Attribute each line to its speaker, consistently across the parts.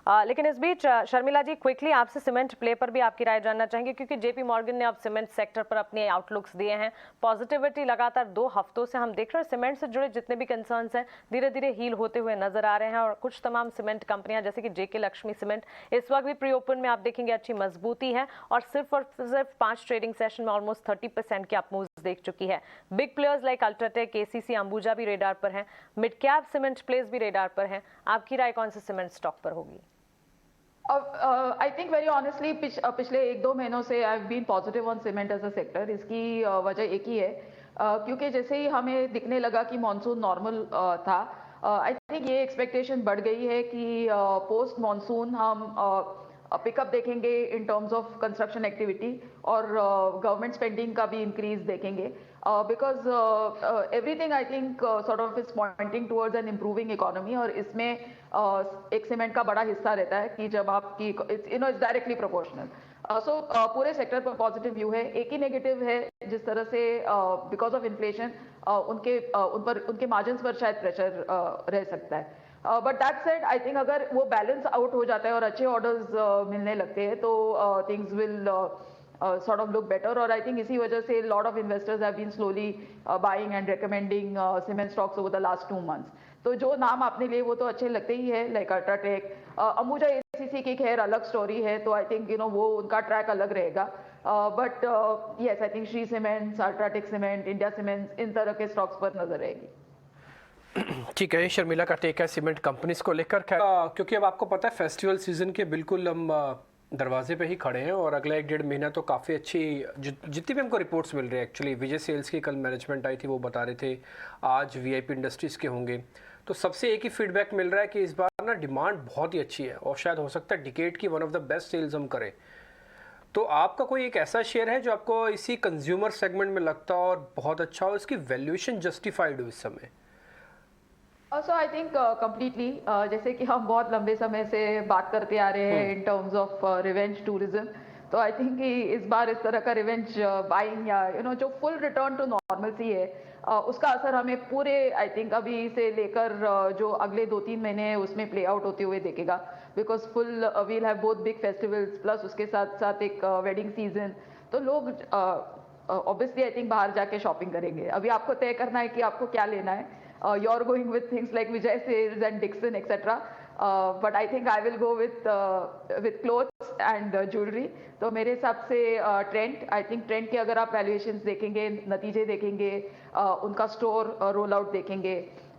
Speaker 1: लेकिन इस बीच शर्मिला जी, क्विकली आपसे सीमेंट प्ले पर भी आपकी राय जानना चाहेंगे, क्योंकि जेपी मॉर्गन ने अब सीमेंट सेक्टर पर अपने आउटलुक्स दिए हैं। पॉजिटिविटी लगातार 2 हफ्तों से हम देख रहे हैं, सीमेंट से जुड़े जितने भी कंसर्न्स हैं धीरे धीरे हील होते हुए नजर आ रहे हैं। और कुछ तमाम सीमेंट कंपनियां जैसे कि जेके लक्ष्मी सीमेंट इस वक्त भी प्री ओपन में आप देखेंगे अच्छी मजबूती है, और सिर्फ 5 ट्रेडिंग सेशन में ऑलमोस्ट 30% के अप मूव्स देख चुकी है। Big players like UltraTech, ACC, Ambuja भी रेडार पर हैं, मिड कैप सीमेंट प्लेस भी रेडार पर हैं। आपकी राय कौन से सीमेंट स्टॉक पर होगी?
Speaker 2: आई थिंक वेरी ऑनेस्टली पिछले 1-2 महीनों से I have been positive on cement as a sector. इसकी वजह एक ही है, क्योंकि जैसे ही हमें दिखने लगा कि मॉनसून नॉर्मल था, आई थिंक ये एक्सपेक्टेशन बढ़ गई है कि पोस्ट मॉनसून हम पिकअप देखेंगे in terms of construction activity, और गवर्नमेंट स्पेंडिंग का भी इंक्रीज देखेंगे, because everything I think sort of is pointing towards an improving economy. और इसमें एक सीमेंट का बड़ा हिस्सा रहता है कि जब आपकी इट्स डायरेक्टली प्रोपोर्शनल। सो पूरे सेक्टर पर पॉजिटिव व्यू है। एक ही नेगेटिव है, जिस तरह से बिकॉज ऑफ इन्फ्लेशन उनके मार्जिन पर शायद प्रेशर रह सकता है। But that said, I think अगर वो बैलेंस आउट हो जाता है और अच्छे ऑर्डर्स मिलने लगते हैं, तो things will sort of look better. और I think इसी वजह से lot of investors have been slowly buying and recommending cement stocks over the last 2 months. तो जो नाम आपने लिए वो तो अच्छे लगते ही है, लाइक अल्ट्राटेक, अंबुजा एसीसी की खैर अलग स्टोरी है, तो आई थिंक वो उनका ट्रैक अलग रहेगा। But yes, I think Shree cements, UltraTech cement, India cements, इन तरह के स्टॉक्स पर नजर रहेगी।
Speaker 3: ठीक है, शर्मिला का टेक है सीमेंट कंपनीज को लेकर। क्योंकि अब आपको पता है फेस्टिवल सीजन के बिल्कुल हम दरवाजे पे ही खड़े हैं, और अगला 1-1.5 महीना तो काफ़ी अच्छी जितनी भी हमको रिपोर्ट्स मिल रही है। एक्चुअली विजय सेल्स की कल मैनेजमेंट आई थी, वो बता रहे थे आज वीआईपी इंडस्ट्रीज़ के होंगे, तो सबसे एक ही फीडबैक मिल रहा है कि इस बार ना डिमांड बहुत ही अच्छी है, और शायद हो सकता है डिकेड की one of the best sales हम करें। तो आपका कोई एक ऐसा शेयर है जो आपको इसी कंज्यूमर सेगमेंट में लगता हो और बहुत अच्छा हो, इसकी वैल्यूएशन जस्टिफाइड हो इस समय?
Speaker 2: सो आई थिंक कंप्लीटली, जैसे कि हम बहुत लंबे समय से बात करते आ रहे हैं in terms of revenge tourism, तो आई थिंक कि इस बार इस तरह का रिवेंज बाइंग या जो फुल रिटर्न टू नॉर्मलसी है, उसका असर हमें पूरे आई थिंक अभी से लेकर जो अगले 2-3 महीने हैं उसमें प्ले आउट होते हुए देखेगा। Because full we'll have both big festivals plus उसके साथ साथ एक वेडिंग सीजन, तो लोग ऑब्वियसली आई थिंक बाहर जाके शॉपिंग करेंगे। अभी आपको तय करना है कि आपको क्या लेना है। You're going with things like Vijay Sales and Dixon, etc. But I think I will go with clothes and jewelry. तो मेरे हिसाब से ट्रेंड, आई थिंक ट्रेंड के अगर आप वैल्यूएशंस देखेंगे, नतीजे देखेंगे, उनका स्टोर रोल आउट देखेंगे,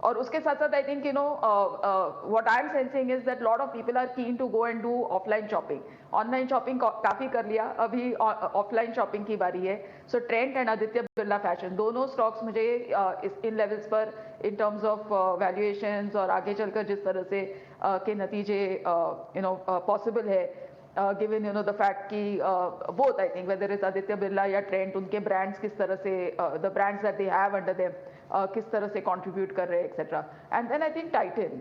Speaker 2: और उसके साथ साथ I think what I am sensing is that lot of people are keen to go and do offline shopping. Online shopping काफी कर लिया, अभी ऑफलाइन शॉपिंग की बारी है। So Trent and Aditya Birla fashion, दोनों स्टॉक्स मुझे इन लेवल्स पर इन टर्म्स ऑफ वैल्यूएशंस और आगे चलकर जिस तरह से के नतीजे पॉसिबल है, गिवन द फैक्ट कि both I think whether is Aditya Birla या ट्रेंड, उनके ब्रांड्स किस तरह से the brands that they have under them किस तरह से कंट्रीब्यूट कर रहे हैं, etcetera. And then I think Titan,